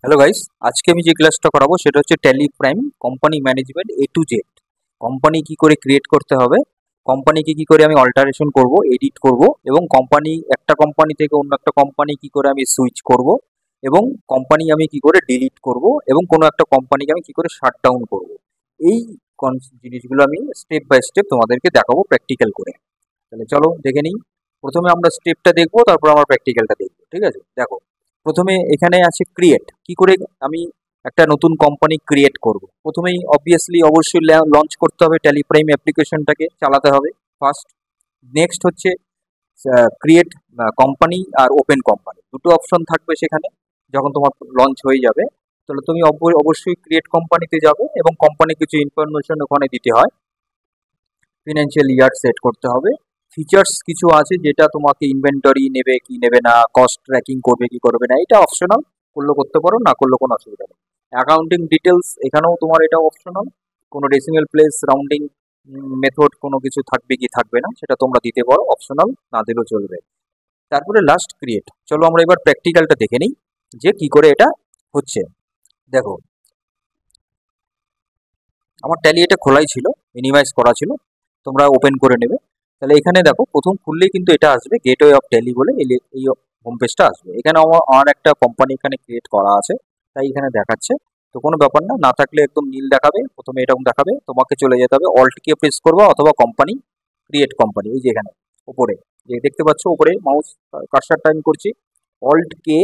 Hello guys, আজকে আমি যে ক্লাসটা করাবো সেটা হচ্ছে tally prime company management A to Z. Company কি করে ক্রিয়েট করতে হবে, কোম্পানিকে কি করে আমি অল্টারেশন করব, এডিট করব, এবং কোম্পানি একটা কোম্পানি থেকে অন্য একটা কোম্পানি কি করে আমি সুইচ করব, এবং কোম্পানি আমি কি করে ডিলিট করব, এবং কোনো একটা কোম্পানিকে আমি কি করে শাট ডাউন করব। এই জিনিসগুলো আমি স্টেপ বাই স্টেপ তোমাদেরকে দেখাবো প্র্যাকটিক্যাল করে। তাহলে চলো দেখে নিই। প্রথমে আমরা স্টেপটা দেখবো, তারপর আমরা প্র্যাকটিক্যালটা দেখবো। ঠিক আছে, দেখো। প্রথমে এখানে আছে ক্রিয়েট। কি করে আমি একটা নতুন কোম্পানি ক্রিয়েট করব। প্রথমেই অবশ্যই লঞ্চ করতে হবে, ট্যালি প্রাইম অ্যাপ্লিকেশনটাকে চালাতে হবে ফার্স্ট। নেক্সট হচ্ছে ক্রিয়েট কোম্পানি আর ওপেন কোম্পানি, দুটো অপশন থাকবে সেখানে। যখন তোমার লঞ্চ হয়ে যাবে, তাহলে তুমি অবশ্যই ক্রিয়েট কোম্পানিতে যাবে এবং কোম্পানি কিছু ইনফরমেশন ওখানে দিতে হয়। ফিনান্সিয়াল ইয়ার সেট করতে হবে। ফিচার্স কিছু আছে যেটা তোমাকে ইনভেন্টরি নেবে কি নেবে না, কস্ট ট্র্যাকিং করবে কি করবে না, এটা অপশনাল। করলে করতে পারো, না করলে কোনো অসুবিধা নেই। অ্যাকাউন্টিং ডিটেলস এখানেও তোমার এটা অপশনাল। কোনো ডেসিমেল প্লেস, রাউন্ডিং মেথড কোনো কিছু থাকবে কি থাকবে না সেটা তোমরা দিতে পারো, অপশনাল, না দিলেও চলবে। তারপরে লাস্ট ক্রিয়েট। চলো আমরা এবার প্র্যাকটিক্যালটা দেখে নিই যে কি করে এটা হচ্ছে। দেখো, আমার ট্যালি এটা খোলাই ছিল, মিনিমাইজ করা ছিল, তোমরা ওপেন করে নেবে। তাহলে এখানে দেখো, প্রথম খুললেই কিন্তু এটা আসবে, গেটওয়ে অফ ট্যালি বলে এই হোম পেজটা আসবে। এখানে আমার একটা কোম্পানি এখানে ক্রিয়েট করা আছে, তাই এখানে দেখাচ্ছে। তো কোনো ব্যাপার না, না থাকলে একদম নীল দেখাবে, প্রথমে এরকম দেখাবে, তোমাকে চলে যেতে হবে অল্ট কে প্রেস করবো, অথবা কোম্পানি, ক্রিয়েট কোম্পানি, এই যে এখানে উপরে যে দেখতে পাচ্ছ, উপরে মাউস কার্সারটা আমি করছি, অল্ট কে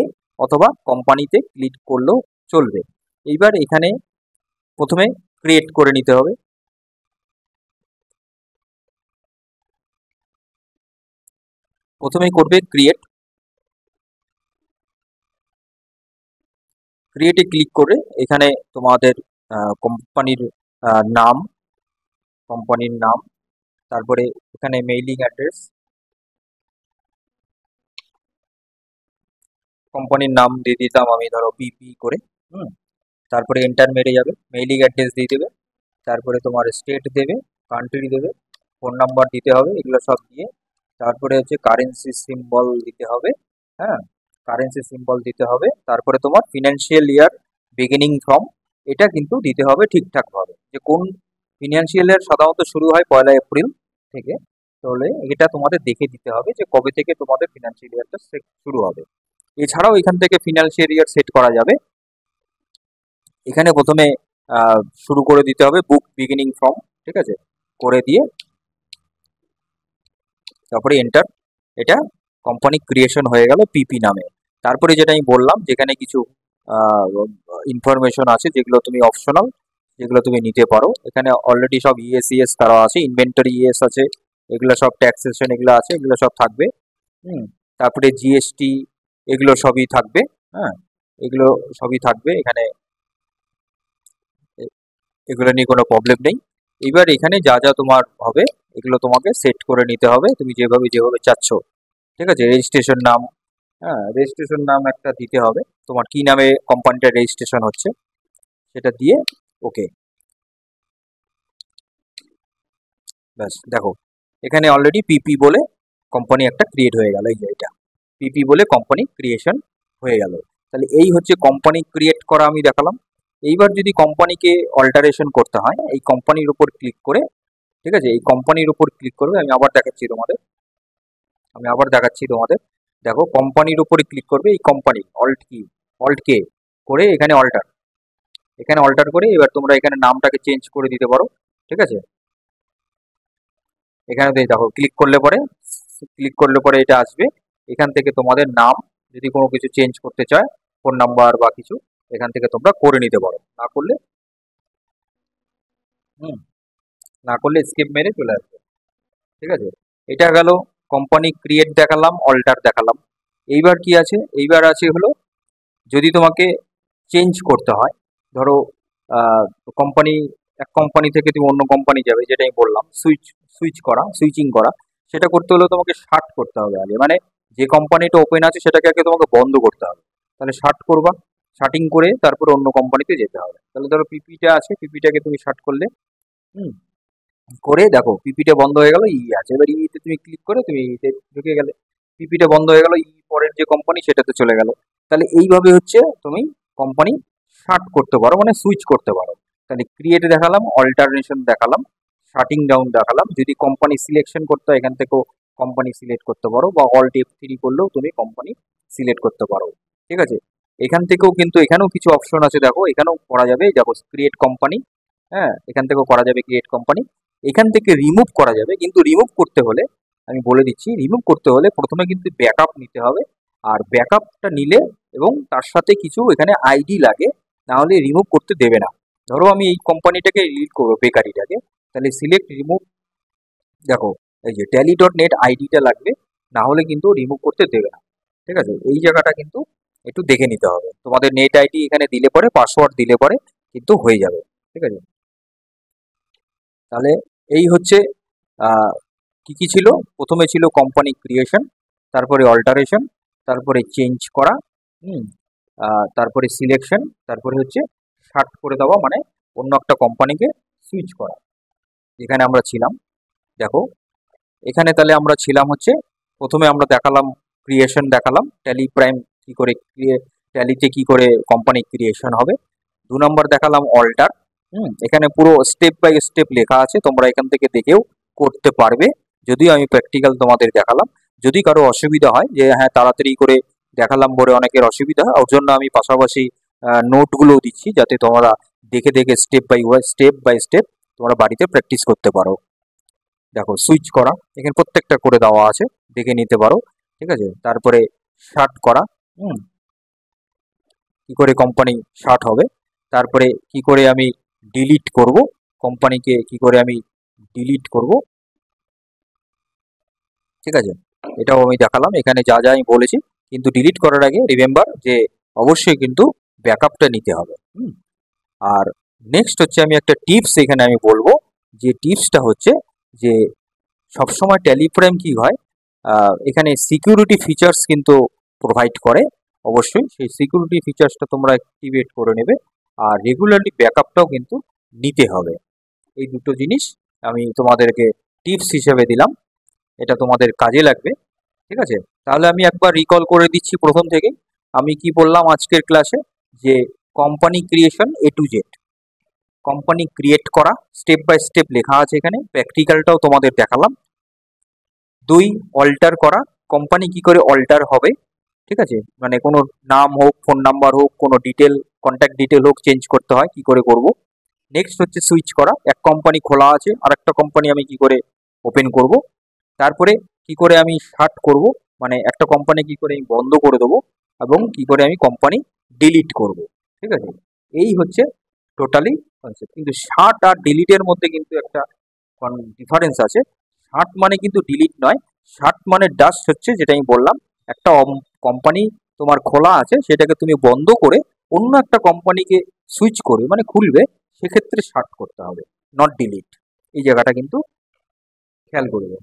অথবা কোম্পানিতে ক্লিক করলেও চলবে। এইবার এখানে প্রথমে ক্রিয়েট করে নিতে হবে। প্রথমেই করবে ক্রিয়েট। ক্রিয়েটে ক্লিক করে এখানে তোমাদের কোম্পানির নাম, কোম্পানির নাম, তারপরে এখানে মেইলিং অ্যাড্রেস, কোম্পানির নাম দিয়ে দিতাম আমি, ধরো পিপি করে। হুম। তারপরে এন্টার মেরে যাবে, মেইলিং অ্যাড্রেস দিয়ে দেবে, তারপরে তোমার স্টেট দেবে, কান্ট্রি দেবে, ফোন নাম্বার দিতে হবে, এগুলো সব দিয়ে তারপরে হচ্ছে কারেন্সি সিম্বল দিতে হবে। হ্যাঁ, কারেন্সি সিম্বল দিতে হবে। তারপরে তোমার ফিনান্সিয়াল ইয়ার বিগিনিং ফ্রম, এটা কিন্তু দিতে হবে ঠিকঠাক ভাবে, যে কোন ফিনান্সিয়াল ইয়ার সাধারণত শুরু হয় 1 এপ্রিল থেকে। তাহলে এটা তোমাদের দেখে দিতে হবে যে কবে থেকে তোমাদের ফিনান্সিয়াল ইয়ারটা শুরু হবে। এছাড়াও এখান থেকে ফিনান্সিয়াল ইয়ার সেট করা যাবে। এখানে প্রথমে শুরু করে দিতে হবে বুক বিগিনিং ফ্রম, ঠিক আছে, করে দিয়ে তারপরে এন্টার। এটা কোম্পানি ক্রিয়েশন হয়ে গেল পিপি নামে। তারপরে যেটা আমি বললাম, যেখানে কিছু ইনফরমেশন আছে যেগুলো তুমি অপশনাল, যেগুলো তুমি নিতে পারো। এখানে অলরেডি সব ইএস করা আছে, ইনভেন্টরি ইএস আছে, এগুলো সব ট্যাক্সেশন এগুলো আছে, এগুলো সব থাকবে। হুম। তারপরে জিএসটি, এগুলো সবই থাকবে। হ্যাঁ, এগুলো সবই থাকবে এখানে, এগুলো নিয়ে কোনো প্রবলেম নেই। এবার এখানে যা যা তোমার হবে, এগুলো তোমাকে সেট করে নিতে হবে তুমি যেভাবে যেভাবে চাচ্ছ। ঠিক আছে, রেজিস্ট্রেশন নাম, হ্যাঁ রেজিস্ট্রেশন নাম একটা দিতে হবে, তোমার কি নামে কোম্পানিটা রেজিস্ট্রেশন হচ্ছে সেটা দিয়ে ওকে। ব্যাস দেখো, এখানে অলরেডি পিপি বলে কোম্পানি একটা ক্রিয়েট হয়ে গেল, এই যে এটা পিপি বলে কোম্পানি ক্রিয়েশন হয়ে গেল। তাহলে এই হচ্ছে কোম্পানি ক্রিয়েট করা, আমি দেখালাম। এইবার যদি কোম্পানিকে অল্টারেশন করতে হয়, এই কোম্পানির উপর ক্লিক করে, ঠিক আছে, এই কোম্পানির উপর ক্লিক করবে। আমি আবার দেখাচ্ছি তোমাদের। দেখো, কোম্পানির উপরে ক্লিক করবে, এই কোম্পানি অল্ট কে করে এখানে অল্টার, এখানে অল্টার করে এবার তোমরা এখানে নামটাকে চেঞ্জ করে দিতে পারো। ঠিক আছে, এখানে দেখো ক্লিক করলে পরে এটা আসবে। এখান থেকে তোমাদের নাম যদি কোনো কিছু চেঞ্জ করতে চায়, ফোন নাম্বার বা কিছু, এখান থেকে তোমরা করে নিতে পারো। না করলে হুম না করলে স্কিপ মেরে চলে আসবে। ঠিক আছে, এটা গেল কোম্পানি ক্রিয়েট দেখালাম, অল্টার দেখালাম। এইবার কি আছে, এইবার আছে হলো যদি তোমাকে চেঞ্জ করতে হয়, ধরো কোম্পানি, এক কোম্পানি থেকে তুমি অন্য কোম্পানি যাবে, যেটা আমি বললাম সুইচিং করা, সেটা করতে হলে তোমাকে শার্ট করতে হবে আগে, মানে যে কোম্পানিটা ওপেন আছে সেটাকে আগে তোমাকে বন্ধ করতে হবে। তাহলে শার্ট করবা, শার্টিং করে তারপরে অন্য কোম্পানিতে যেতে হবে। তাহলে ধরো পিপিটা আছে, পিপিটাকে তুমি শার্ট করলে, হুম, করে দেখো পিপিটা বন্ধ হয়ে গেল, ই আছে, এবার ইতে তুমি ক্লিক করে তুমি ইতে ঢুকে গেলে, পিপিটা বন্ধ হয়ে গেল, ই পরের যে কোম্পানি সেটাতে চলে গেল। তাহলে এইভাবে হচ্ছে তুমি কোম্পানি শাট করতে পারো, মানে সুইচ করতে পারো। তাহলে ক্রিয়েট দেখালাম, অল্টারনেশন দেখালাম, শাটিং ডাউন দেখালাম। যদি কোম্পানি সিলেকশন করতে হয় এখান থেকেও কোম্পানি সিলেক্ট করতে পারো, বা অল্ট F3 করলেও তুমি কোম্পানি সিলেক্ট করতে পারো। ঠিক আছে, এখান থেকেও কিন্তু এখানেও কিছু অপশন আছে, দেখো এখানেও করা যাবে, দেখো ক্রিয়েট কোম্পানি। হ্যাঁ, এখান থেকেও করা যাবে ক্রিয়েট কোম্পানি। এখান থেকে রিমুভ করা যাবে, কিন্তু রিমুভ করতে হলে আমি বলে দিচ্ছি, রিমুভ করতে হলে প্রথমে কিন্তু ব্যাকআপ নিতে হবে। আর ব্যাকআপটা নিলে এবং তার সাথে কিছু এখানে আইডি লাগে, না হলে রিমুভ করতে দেবে না। ধরো আমি এই কোম্পানিটাকে ডিলিট করবো, বেকারিটাকে, তাহলে সিলেক্ট রিমুভ, দেখো এই যে ট্যালি.নেট আইডিটা লাগবে, না হলে কিন্তু রিমুভ করতে দেবে না। ঠিক আছে, এই জায়গাটা কিন্তু একটু দেখে নিতে হবে। তোমাদের নেট আইডি এখানে দিলে পরে, পাসওয়ার্ড দিলে পরে কিন্তু হয়ে যাবে। ঠিক আছে, তাহলে এই হচ্ছে কি কি ছিল। প্রথমে ছিল কোম্পানি ক্রিয়েশন, তারপরে অল্টারেশন, তারপরে চেঞ্জ করা, হুম, তারপরে সিলেকশন, তারপরে হচ্ছে শার্ট করে দেওয়া, মানে অন্য একটা কোম্পানিকে সুইচ করা। যেখানে আমরা ছিলাম, দেখো এখানে তাহলে আমরা ছিলাম হচ্ছে, প্রথমে আমরা দেখালাম ক্রিয়েশন, দেখালাম ট্যালি প্রাইম কি করে ট্যালিতে কি করে কোম্পানি ক্রিয়েশন হবে। 2 নম্বর দেখালাম অল্টার। এখানে পুরো স্টেপ বাই স্টেপ লেখা আছে, তোমরা এখান থেকে দেখেও করতে পারবে, যদিও আমি প্র্যাকটিক্যাল তোমাদের দেখালাম। যদি কারো অসুবিধা হয় যে হ্যাঁ তাড়াতাড়ি করে দেখালাম বলে অনেকের অসুবিধা হয়, ওর জন্য আমি পাশাপাশি নোটগুলোও দিচ্ছি, যাতে তোমরা দেখে দেখে স্টেপ বাই স্টেপ তোমরা বাড়িতে প্র্যাকটিস করতে পারো। দেখো সুইচ করা এখানে প্রত্যেকটা করে দেওয়া আছে, দেখে নিতে পারো। ঠিক আছে, তারপরে শার্ট করা, কি করে কোম্পানি শার্ট হবে, তারপরে কি করে আমি ডিলিট করব, কোম্পানিকে কি করে আমি ডিলিট করব। ঠিক আছে, এটাও আমি দেখালাম, এখানে যা যা আমি বলেছি। কিন্তু ডিলিট করার আগে রিমেম্বার যে অবশ্যই কিন্তু ব্যাকআপটা নিতে হবে। আর নেক্সট হচ্ছে আমি একটা টিপস এখানে আমি বলবো, যে টিপসটা হচ্ছে যে সবসময় টেলিপ্রাইম কি হয়, এখানে সিকিউরিটি ফিচার্স কিন্তু প্রোভাইড করে, অবশ্যই সেই সিকিউরিটি ফিচার্সটা তোমরা অ্যাক্টিভেট করে নেবে। আর রেগুলারলি ব্যাকআপটাও কিন্তু নিতে হবে। এই দুটো জিনিস আমি তোমাদেরকে টিপস হিসেবে দিলাম, এটা তোমাদের কাজে লাগবে। ঠিক আছে, তাহলে আমি একবার রিকল করে দিচ্ছি প্রথম থেকে আমি কি বললাম আজকের ক্লাসে, যে company creation A to Z, company create করা স্টেপ বাই স্টেপ লেখা আছে এখানে, প্র্যাকটিক্যালটাও তোমাদের দেখালাম। 2, অল্টার করা, কোম্পানি কি করে অল্টার হবে। ঠিক আছে, মানে কোনো নাম হোক, ফোন নাম্বার হোক, কোনো ডিটেল, কন্ট্যাক্ট ডিটেল হোক, চেঞ্জ করতে হয়, কি করে করব। নেক্সট হচ্ছে সুইচ করা, এক কোম্পানি খোলা আছে আর একটা কোম্পানি আমি কি করে ওপেন করব। তারপরে কি করে আমি শার্ট করব, মানে একটা কোম্পানি কি করে আমি বন্ধ করে দেবো, এবং কি করে আমি কোম্পানি ডিলিট করব। ঠিক আছে, এই হচ্ছে টোটালি কনসেপ্ট। কিন্তু শার্ট আর ডিলিটের মধ্যে কিন্তু একটা ডিফারেন্স আছে। শার্ট মানে কিন্তু ডিলিট নয়, শার্ট মানে ডাস্ট হচ্ছে, যেটা আমি বললাম, একটা কোম্পানি তোমার খোলা আছে সেটাকে তুমি বন্ধ করে অন্য একটা কোম্পানিকে সুইচ করবে, মানে খুলবে, সেক্ষেত্রে শার্ট করতে হবে, নট ডিলিট। এই জায়গাটা কিন্তু খেয়াল করবে।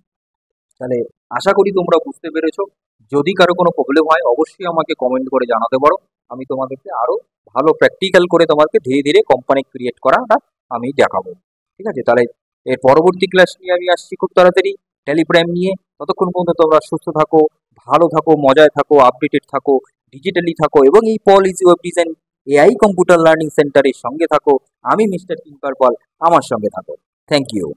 তাহলে আশা করি তোমরা বুঝতে পেরেছো। যদি কারো কোনো প্রবলেম হয় অবশ্যই আমাকে কমেন্ট করে জানাতে পারো, আমি তোমাদেরকে আরো ভালো প্র্যাকটিক্যাল করে তোমাকে ধীরে ধীরে কোম্পানি ক্রিয়েট করাটা আমি দেখাবো। ঠিক আছে, তাহলে এর পরবর্তী ক্লাস নিয়ে আমি আসছি খুব তাড়াতাড়ি টেলিপ্রাইম নিয়ে। ততক্ষণ পর্যন্ত তোমরা সুস্থ থাকো, ভালো থাকো, মজায় থাকো, আপডেটেড থাকো, ডিজিটালি থাকো, এবং এই Paul easy web design AI computer learning সেন্টারের সঙ্গে থাকো। আমি মিস্টার কিঙ্কার পল, আমার সঙ্গে থাকো। Thank you.